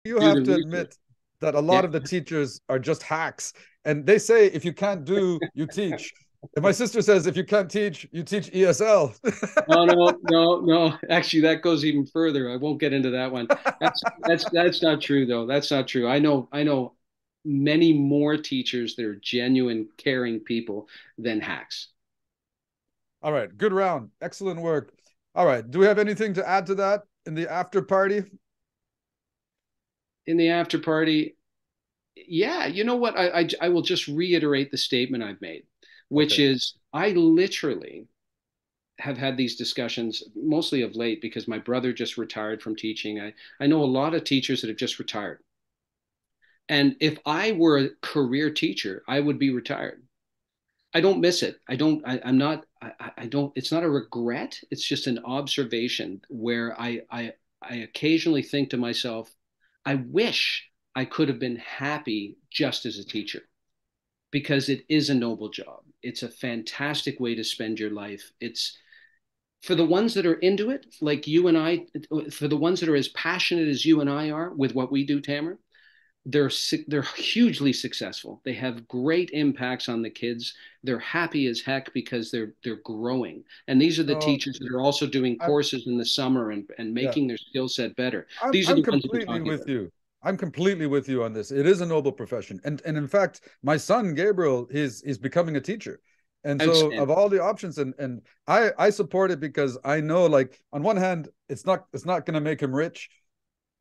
You do have the to research. admit that a Yeah. lot of the teachers are just hacks. And they say, if you can't do, you teach. And my sister says, if you can't teach, you teach ESL. No, no, no, no. Actually, that goes even further. I won't get into that one. That's not true though. That's not true. I know many more teachers that are genuine, caring people than hacks. All right, good round. Excellent work. All right, do we have anything to add to that in the after party? In the after party, yeah, you know what? I will just reiterate the statement I've made, which Okay. is I literally have had these discussions mostly of late because my brother just retired from teaching. I know a lot of teachers that have just retired. And if I were a career teacher, I would be retired. I don't miss it. I'm not, I don't, it's not a regret. It's just an observation where I occasionally think to myself, I wish I could have been happy just as a teacher because it is a noble job. It's a fantastic way to spend your life. It's for the ones that are into it, like you and I, for the ones that are as passionate as you and I are with what we do, Tamer, they're hugely successful. They have great impacts on the kids. They're happy as heck because they're growing. And these are the No, teachers that are also doing I'm courses in the summer and yeah, making their skill set better. I'm These are I'm the ones I'm completely talking with about. you. I'm completely with you on this. It is a noble profession. And in fact, my son Gabriel is becoming a teacher. And so of Outstanding. all the options and I support it because I know like on one hand it's not going to make him rich,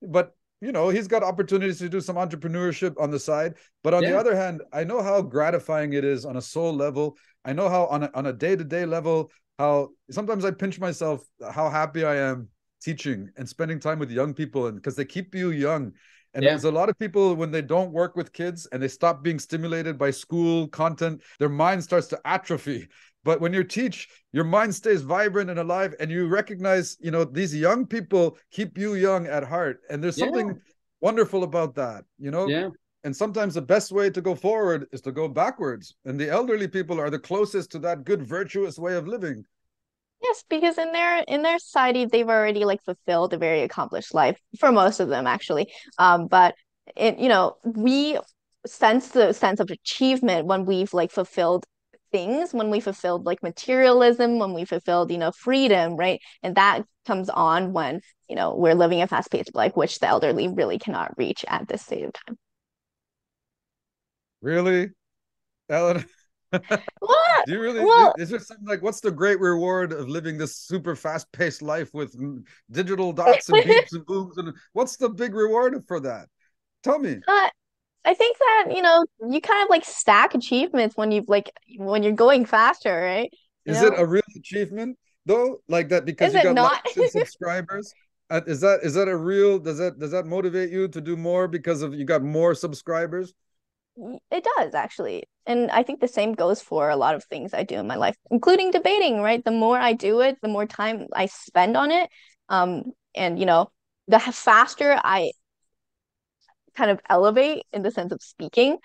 but he's got opportunities to do some entrepreneurship on the side. But on the Yeah. other hand, I know how gratifying it is on a soul level. I know how on a day-to-day level, how sometimes I pinch myself how happy I am teaching and spending time with young people, and because they keep you young. And Yeah. there's a lot of people when they don't work with kids and they stop being stimulated by school content, their mind starts to atrophy. But when you teach, your mind stays vibrant and alive, and you recognize, these young people keep you young at heart. And there's Yeah. something wonderful about that. Yeah. And sometimes the best way to go forward is to go backwards. And the elderly people are the closest to that good, virtuous way of living. Yes, because in their society they've already like fulfilled a very accomplished life for most of them actually. But we sense the sense of achievement when we've like fulfilled things, when we fulfilled like materialism, when we fulfilled, freedom, right? And that comes on when, we're living a fast-paced life, which the elderly really cannot reach at this stage of time. Really, Ellen? Well, Do you really? well, Is there something like what's the great reward of living this super fast-paced life with digital dots and beeps and booms? And what's the big reward for that? Tell me. uh, I think that, you kind of like stack achievements when you're going faster, right? You Is it know, a real achievement though? Like that because is you it got not? likes and subscribers? Is that a real? Does that motivate you to do more because of you got more subscribers? It does actually. And I think the same goes for a lot of things I do in my life, including debating, right? The more I do it, the more time I spend on it. And the faster I kind of elevate in the sense of speaking,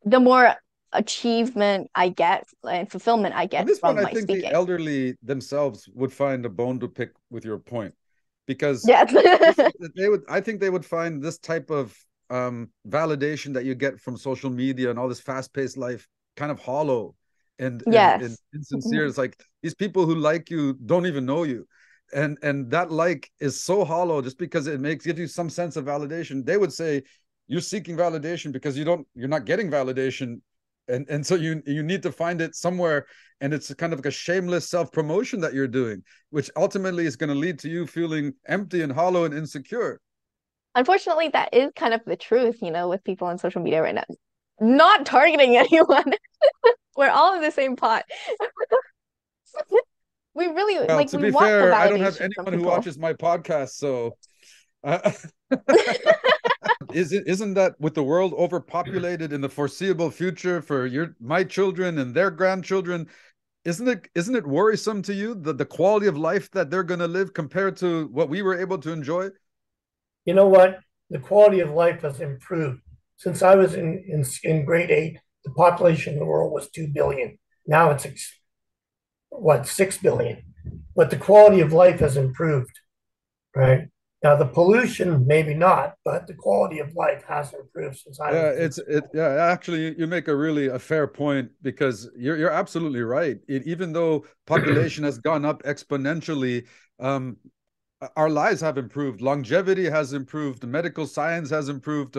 the more achievement I get and fulfillment I On get this one, from I my think the speaking. elderly themselves would find a bone to pick with your point because Yes. they would. I think they would find this type of validation that you get from social media and all this fast-paced life kind of hollow and Yes. insincere. It's like these people who like you don't even know you, and that like is so hollow just because it makes gives you some sense of validation. They would say you're seeking validation because you're not getting validation, and so you need to find it somewhere, and it's kind of like a shameless self-promotion that you're doing, which ultimately is going to lead to you feeling empty and hollow and insecure. Unfortunately, that is kind of the truth, with people on social media right now. Not targeting anyone. We're all in the same pot. We really Well, like to we be want the fair, I don't have validation from anyone who people. watches my podcast, so uh, isn't that with the world overpopulated in the foreseeable future for my children and their grandchildren? Isn't it worrisome to you that the quality of life that they're going to live compared to what we were able to enjoy? You know what? The quality of life has improved. Since I was in grade eight, the population of the world was 2 billion. Now it's what, 6 billion. But the quality of life has improved, right? Now, the pollution, maybe not, but the quality of life has improved since I was Yeah, doing yeah, actually you make a fair point because you're absolutely right. Even though school. population has gone up exponentially, um, our lives have improved. Longevity has improved. Medical science has improved.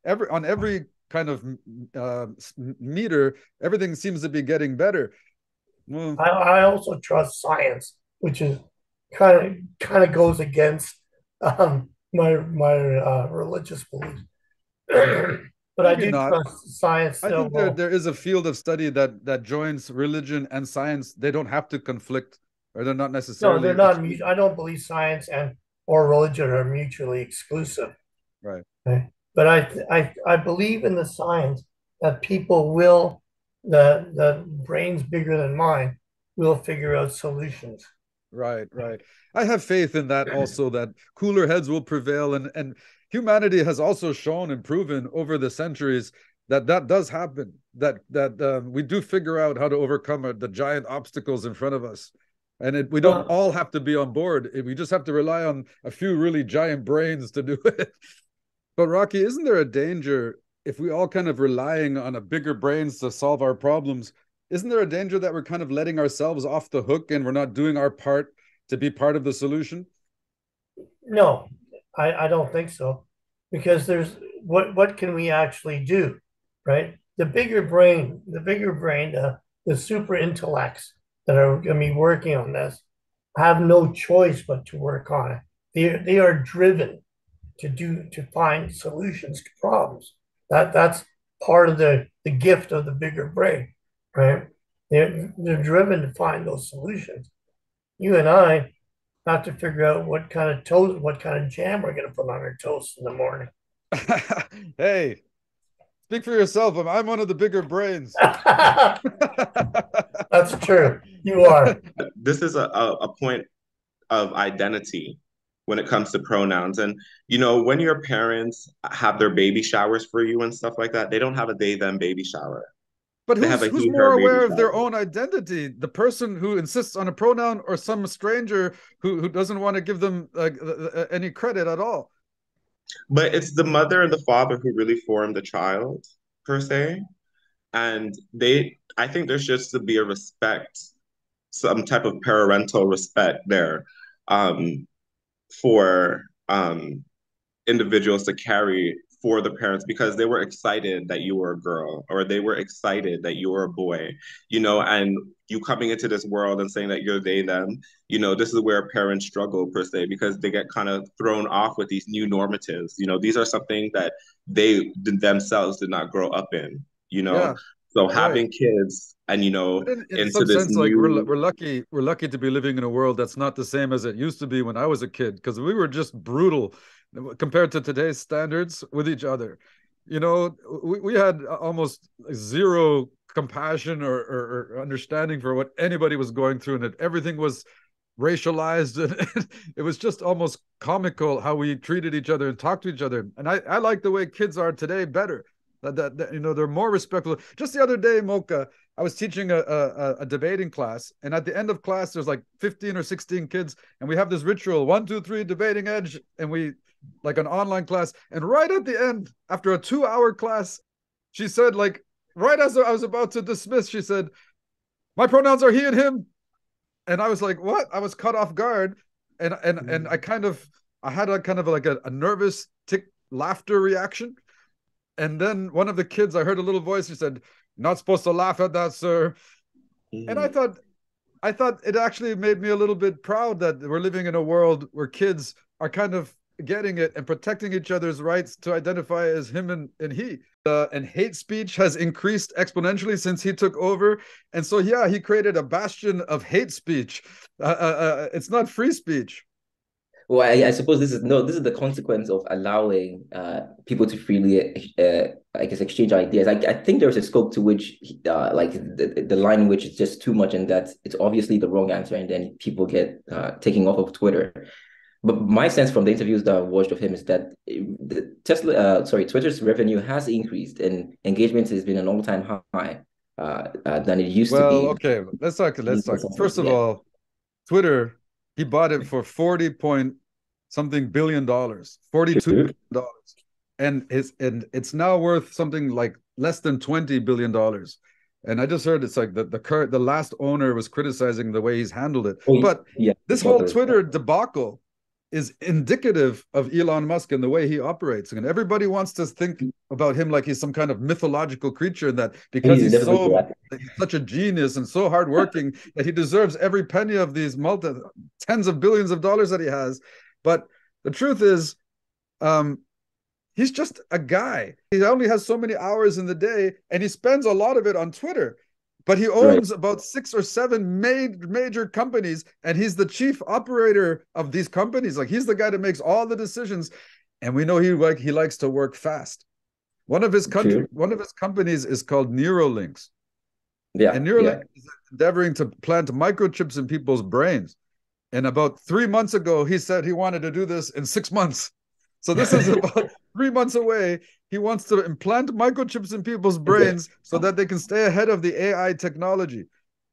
Every kind of meter, everything seems to be getting better. Well, I also trust science, which is kind of goes against my religious beliefs. But I maybe do not. trust science I still think there will. there is a field of study that joins religion and science. They don't have to conflict, or they're not No, they're necessarily not. exclusive. I don't believe science and or religion are mutually exclusive. Right. Okay? But I believe in the science that people will, the brains bigger than mine will figure out solutions. Right, right. I have faith in that also, that cooler heads will prevail, and humanity has also shown and proven over the centuries that that does happen. That we do figure out how to overcome the giant obstacles in front of us, and we don't Well, all have to be on board. We just have to rely on a few really giant brains to do it. But Rocky, isn't there a danger if we all kind of relying on a bigger brains to solve our problems? Isn't there a danger that we're kind of letting ourselves off the hook and we're not doing our part to be part of the solution? no, I don't think so, because there's what can we actually do, right? The bigger brain, the super intellects that are going to be working on this have no choice but to work on it. They are driven to find solutions to problems. That's part of the gift of the bigger brain, right? They're driven to find those solutions. You and I have to figure out what kind of jam we're going to put on our toast in the morning. Hey, speak for yourself. I'm one of the bigger brains. That's true. You are. This is a point of identity when it comes to pronouns. And, when your parents have their baby showers for you and stuff like that, they don't have a they, them baby shower. But They have a who's he, more her baby aware of their shower. own identity? The person who insists on a pronoun, or some stranger who doesn't want to give them any credit at all? But it's the mother and the father who really form the child, per se. And I think there should to be a respect, some type of parental respect there, um, for individuals to carry for the parents because they were excited that you were a girl or they were excited that you were a boy, and you coming into this world and saying that you're they, them, this is where parents struggle per se because they get kind of thrown off with these new normatives. These are something that they themselves did not grow up in, you know. Yeah, So right. having kids and, But in into some this sense, like new. we're lucky to be living in a world that's not the same as it used to be when I was a kid, because we were just brutal compared to today's standards with each other. We had almost zero compassion or understanding for what anybody was going through, and that everything was racialized, and it was just almost comical how we treated each other and talked to each other. And I like the way kids are today better. That they're more respectful. Just the other day, Mocha, I was teaching a debating class, and at the end of class, there's like 15 or 16 kids, and we have this ritual: 1, 2, 3, debating edge, and we like an online class. And right at the end, after a 2-hour class, she said, like, right as I was about to dismiss, she said, "My pronouns are he and him." And I was like, "What?" I was caught off guard, and I had a kind of like a nervous tick laughter reaction. And then one of the kids, I heard a little voice. He said, "Not supposed to laugh at that, sir." And I Mhm. thought, it actually made me a little bit proud that we're living in a world where kids are kind of getting it and protecting each other's rights to identify as him and he. And hate speech has increased exponentially since he took over. And so, yeah, he created a bastion of hate speech. It's not free speech. Well, I suppose this is the consequence of allowing people to freely, I guess, exchange ideas. I think there's a scope to which, like the line in which it's just too much, and that it's obviously the wrong answer, and then people get taking off of Twitter. But my sense from the interviews that I've watched of him is that Twitter's revenue has increased, and engagement has been an all-time high than it used to Well, be. okay, let's talk. First of Yeah. all, Twitter, he bought it for something billion dollars, 42 True. billion dollars. And it's now worth something like less than 20 billion dollars. And I just heard it's like the last owner was criticizing the way he's handled it. Oh, But yeah, this whole Twitter debacle is indicative of Elon Musk and the way he operates. And everybody wants to think about him like he's some kind of mythological creature, that because he's such a genius and so hardworking that he deserves every penny of these tens of billions of dollars that he has. But the truth is, he's just a guy. He only has so many hours in the day, and he spends a lot of it on Twitter. But he owns about 6 or 7 major companies, and he's the chief operator of these companies. Like, he's the guy that makes all the decisions, and we know he likes to work fast. One of his companies is called Neuralinks. Yeah, and Neuralink is endeavoring to plant microchips in people's brains. And about 3 months ago, he said he wanted to do this in 6 months. So this is about 3 months away. He wants to implant microchips in people's brains so that they can stay ahead of the AI technology.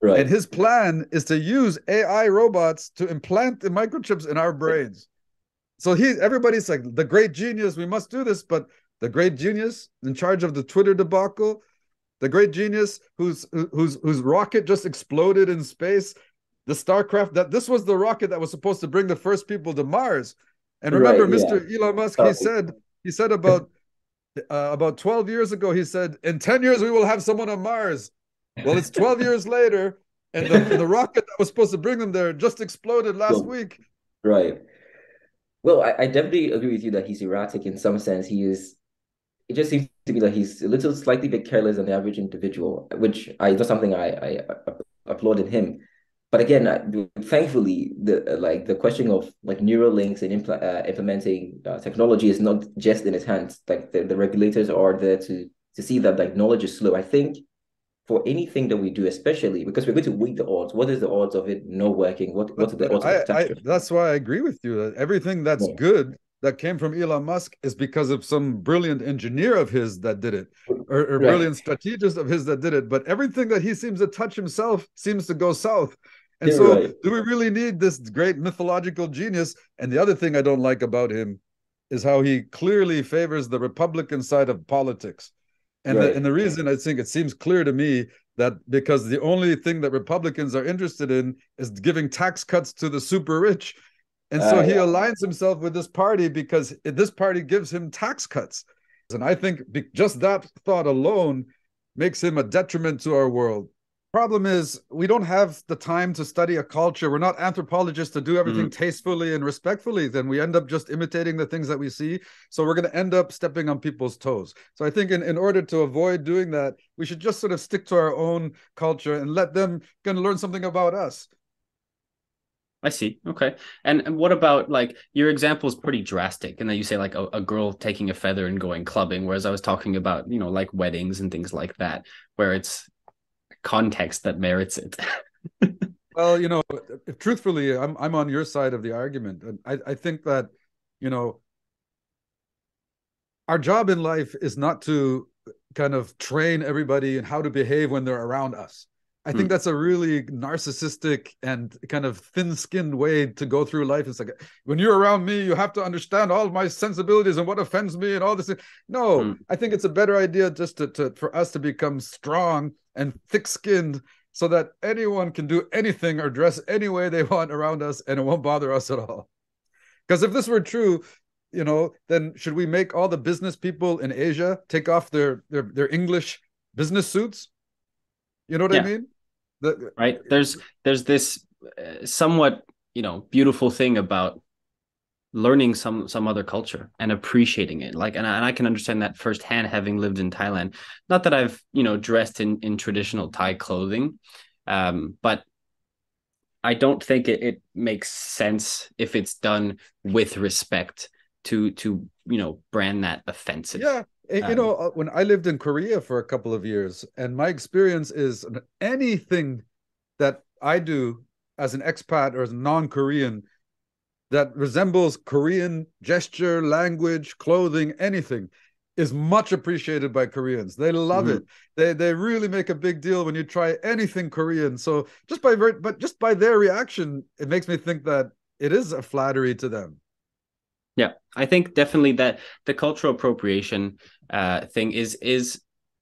Right. And his plan is to use AI robots to implant the microchips in our brains. So everybody's like, the great genius, we must do this. But the great genius in charge of the Twitter debacle, the great genius whose rocket just exploded in space, the Starcraft, this was the rocket that was supposed to bring the first people to Mars. And remember, Mr. Elon Musk, he said about 12 years ago, he said, in 10 years, we will have someone on Mars. Well, it's 12 years later, and the rocket that was supposed to bring them there just exploded last week. Right. Well, I definitely agree with you that he's erratic in some sense. It just seems to me that he's a little slightly bit careless than the average individual, which that's something I applaud in him. But again, thankfully, the question of like neural links and implementing technology is not just in his hands. Like the regulators are there to see that like knowledge is slow. I think for anything that we do, especially because we're going to weigh the odds. What is the odds of it not working? What are the odds of catastrophe? That's why I agree with you. That everything that's good that came from Elon Musk is because of some brilliant engineer of his that did it, or brilliant strategist of his that did it. But everything that he seems to touch himself seems to go south. And do we really need this great mythological genius? And the other thing I don't like about him is how he clearly favors the Republican side of politics. And the reason I think it seems clear to me that because the only thing that Republicans are interested in is giving tax cuts to the super rich. And so he aligns himself with this party because this party gives him tax cuts. And I think just that thought alone makes him a detriment to our world. Problem is, we don't have the time to study a culture. We're not anthropologists to do everything tastefully and respectfully. Then we end up just imitating the things that we see. So we're going to end up stepping on people's toes. So I think in order to avoid doing that, we should just sort of stick to our own culture and let them kind of learn something about us. I see. Okay. And what about, like, your example is pretty drastic, and then you say like a girl taking a feather and going clubbing, whereas I was talking about, like weddings and things like that, where it's context that merits it. Well, truthfully, I'm on your side of the argument. And I think that, our job in life is not to kind of train everybody in how to behave when they're around us. I think that's a really narcissistic and kind of thin-skinned way to go through life. It's like, when you're around me, you have to understand all my sensibilities and what offends me and all this. No, I think it's a better idea just for us to become strong and thick-skinned so that anyone can do anything or dress any way they want around us and it won't bother us at all. Because if this were true, then should we make all the business people in Asia take off their English business suits? You know what I mean? Right. There's this somewhat, beautiful thing about learning some other culture and appreciating it. Like, and I can understand that firsthand, having lived in Thailand. Not that I've, dressed in traditional Thai clothing, but I don't think it makes sense if it's done with respect to brand that offensive. Yeah. When I lived in Korea for a couple of years, and my experience is anything that I do as an expat or as a non-Korean that resembles Korean gesture, language, clothing, anything is much appreciated by Koreans. They love it. They really make a big deal when you try anything Korean. So just by their reaction, it makes me think that it is a flattery to them. Yeah, I think definitely that the cultural appropriation thing is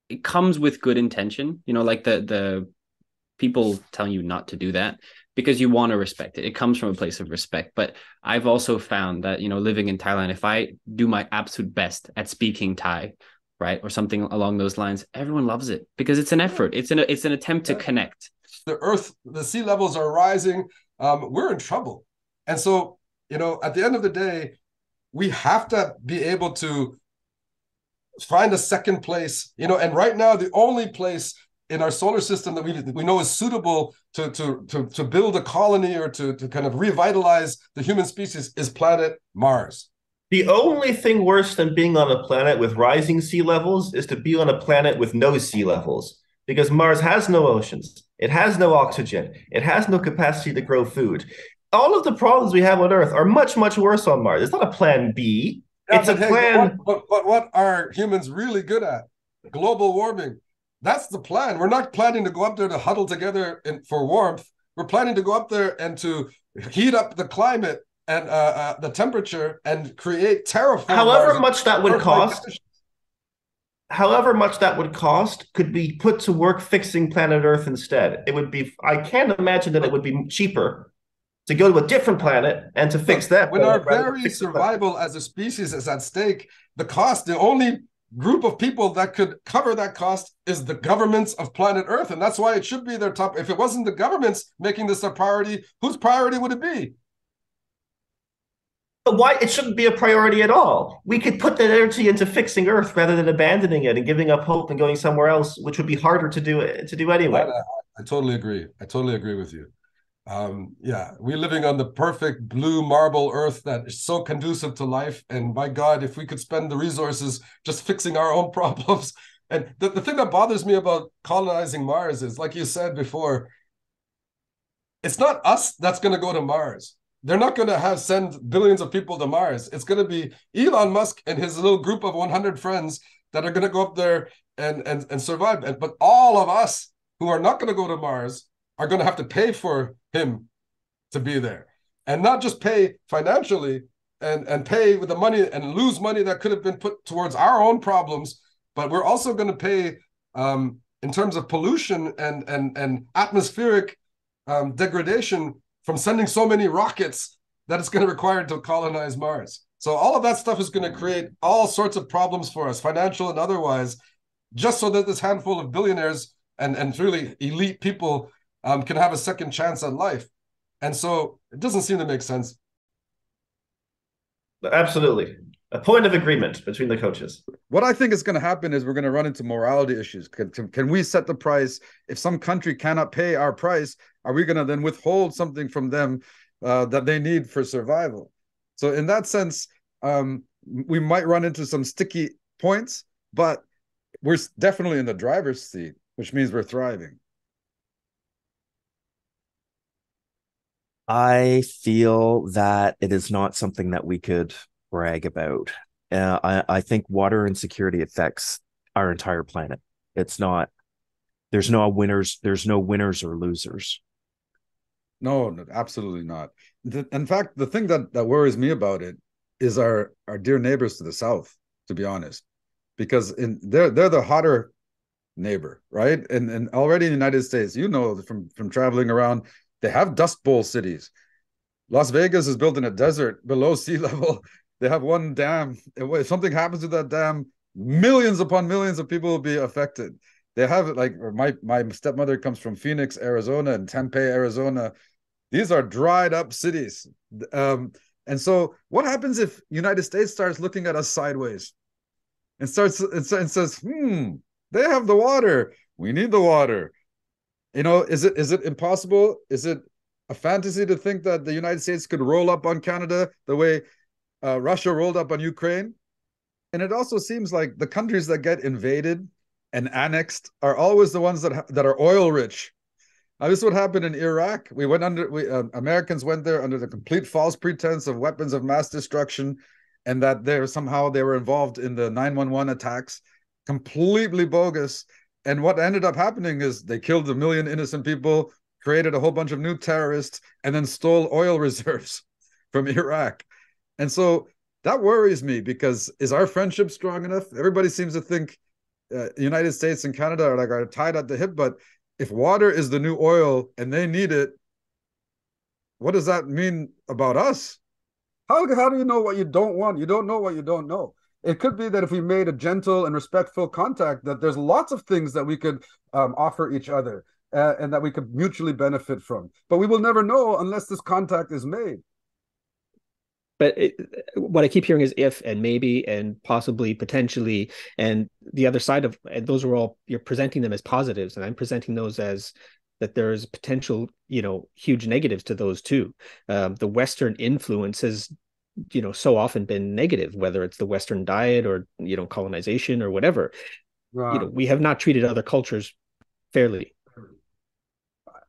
it comes with good intention. You know, like the people telling you not to do that because you want to respect it. It comes from a place of respect. But I've also found that, you know, living in Thailand, if I do my absolute best at speaking Thai, right, or something along those lines, everyone loves it because it's an effort. It's an attempt to connect. The sea levels are rising. We're in trouble. And so, you know, at the end of the day, we have to be able to find a second place, you know, and right now the only place in our solar system that we know is suitable to build a colony or to kind of revitalize the human species is planet Mars. The only thing worse than being on a planet with rising sea levels is to be on a planet with no sea levels, because Mars has no oceans, it has no oxygen, it has no capacity to grow food. All of the problems we have on Earth are much, much worse on Mars. It's not a plan B. Yeah, it's a plan. But what are humans really good at? Global warming. That's the plan. We're not planning to go up there to huddle together for warmth. We're planning to go up there and to heat up the climate and the temperature and create terraform. However much that would cost, could be put to work fixing planet Earth instead. It would be, I can't imagine that it would be cheaper to go to a different planet and to fix that. When our very survival as a species is at stake, the only group of people that could cover that cost is the governments of planet Earth. And that's why it should be their top. If it wasn't the governments making this a priority, whose priority would it be? But why it shouldn't be a priority at all? We could put that energy into fixing Earth rather than abandoning it and giving up hope and going somewhere else, which would be harder to do anyway. I totally agree. I totally agree with you. Yeah, we're living on the perfect blue marble Earth that is so conducive to life. And my God, if we could spend the resources just fixing our own problems. And the thing that bothers me about colonizing Mars is, like you said before, it's not us that's going to go to Mars. They're not going to send billions of people to Mars. It's going to be Elon Musk and his little group of 100 friends that are going to go up there and survive. But all of us who are not going to go to Mars are going to have to pay for him to be there, and not just pay financially and pay with the money and lose money that could have been put towards our own problems, but we're also going to pay in terms of pollution and atmospheric degradation from sending so many rockets that it's going to require to colonize Mars. So all of that stuff is going to create all sorts of problems for us, financial and otherwise, just so that this handful of billionaires and really elite people can have a second chance at life. And so it doesn't seem to make sense. Absolutely. A point of agreement between the coaches. What I think is going to happen is we're going to run into morality issues. Can we set the price? If some country cannot pay our price, are we going to then withhold something from them that they need for survival? So in that sense, we might run into some sticky points, but we're definitely in the driver's seat, which means we're thriving. I feel that it is not something that we could brag about. I think water insecurity affects our entire planet. It's not, there's no winners or losers. No, absolutely not. In fact, the thing that worries me about it is our dear neighbors to the south, to be honest, because they're the hotter neighbor, right? And already in the United States, you know, from traveling around, they have Dust Bowl cities. Las Vegas is built in a desert below sea level. They have one dam. If something happens to that dam, millions upon millions of people will be affected. They have like my stepmother comes from Phoenix, Arizona, and Tempe, Arizona. These are dried up cities. And so what happens if United States starts looking at us sideways and says, they have the water. We need the water. You know, is it impossible? Is it a fantasy to think that the United States could roll up on Canada the way Russia rolled up on Ukraine? And it also seems like the countries that get invaded and annexed are always the ones that are oil rich. This is what happened in Iraq. Americans went there under the complete false pretense of weapons of mass destruction, and that they were involved in the 9/11 attacks, completely bogus. And what ended up happening is they killed 1 million innocent people, created a whole bunch of new terrorists, and then stole oil reserves from Iraq. And so that worries me, because is our friendship strong enough? Everybody seems to think United States and Canada are tied at the hip, but if water is the new oil and they need it, what does that mean about us? How do you know what you don't want? You don't know what you don't know. It could be that if we made a gentle and respectful contact, that there's lots of things that we could offer each other, and that we could mutually benefit from. But we will never know unless this contact is made. But what I keep hearing is if and maybe and possibly, potentially, and the other side of, and those are all, you're presenting them as positives, and I'm presenting those as that there's potential, huge negatives to those too. The Western influence has, so often been negative, whether it's the Western diet or, colonization or whatever. We have not treated other cultures fairly.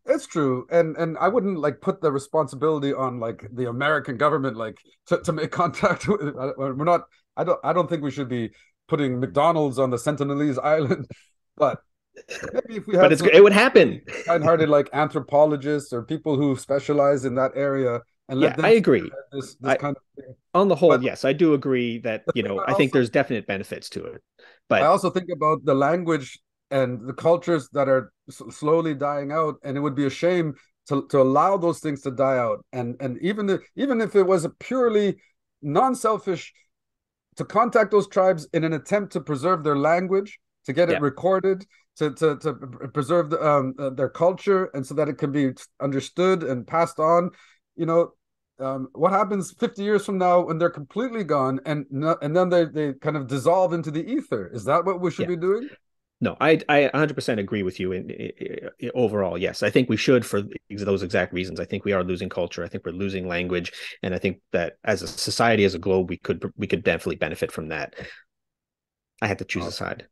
It's true, and I wouldn't like put the responsibility on like the American government like to make contact with. We're not. I don't think we should be putting McDonald's on the Sentinelese Island, but maybe if we had it would happen. Kind-hearted like anthropologists or people who specialize in that area, and let them. I agree. This kind of thing. On the whole, yes, I do agree that I think there's definite benefits to it, but I also think about the language and the cultures that are slowly dying out, and it would be a shame to allow those things to die out. And even if it was a purely non-selfish, to contact those tribes in an attempt to preserve their language, to get it recorded, to preserve their culture, and so that it can be understood and passed on. What happens 50 years from now when they're completely gone, and then they kind of dissolve into the ether? Is that what we should be doing? No, I 100% agree with you in overall. Yes, I think we should, for those exact reasons. I think we are losing culture. I think we're losing language, and I think that as a society, as a globe, we could definitely benefit from that. I had to choose a side.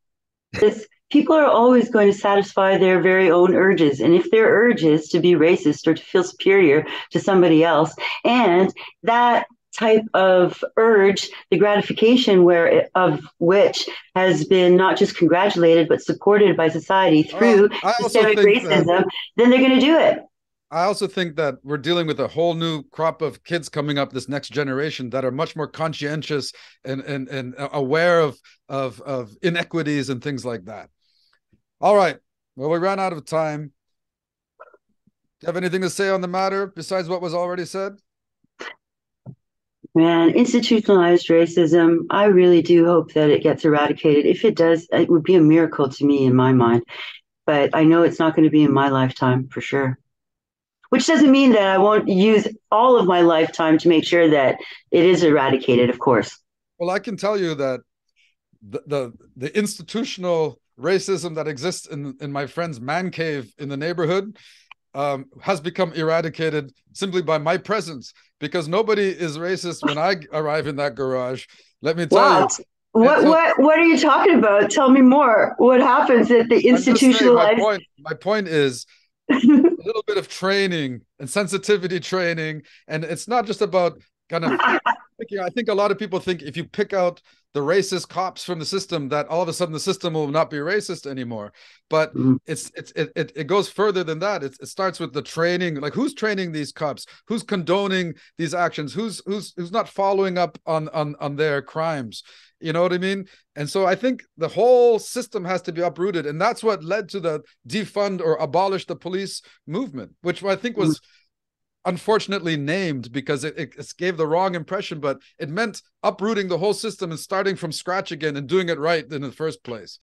People are always going to satisfy their very own urges, and if their urge is to be racist or to feel superior to somebody else, and that type of urge, the gratification of which has been not just congratulated but supported by society through systemic racism, then they're going to do it. I also think that we're dealing with a whole new crop of kids coming up, this next generation, that are much more conscientious and aware of inequities and things like that. All right. Well, we ran out of time. Do you have anything to say on the matter besides what was already said? Man, institutionalized racism, I really do hope that it gets eradicated. If it does, it would be a miracle to me in my mind. But I know it's not going to be in my lifetime for sure. Which doesn't mean that I won't use all of my lifetime to make sure that it is eradicated, of course. Well, I can tell you that the institutional racism that exists in my friend's man cave in the neighborhood has become eradicated simply by my presence, because nobody is racist when I arrive in that garage. Let me tell you. What are you talking about? Tell me more. What happens at the institutionalized? My point is a little bit of training and sensitivity training, and it's not just about kind of picking. I think a lot of people think if you pick out the racist cops from the system, that all of a sudden the system will not be racist anymore. But it goes further than that. It starts with the training. Like, who's training these cops? Who's condoning these actions? Who's not following up on their crimes? You know what I mean? And so I think the whole system has to be uprooted, and that's what led to the defund or abolish the police movement, which I think was unfortunately named because it gave the wrong impression, but it meant uprooting the whole system and starting from scratch again and doing it right in the first place.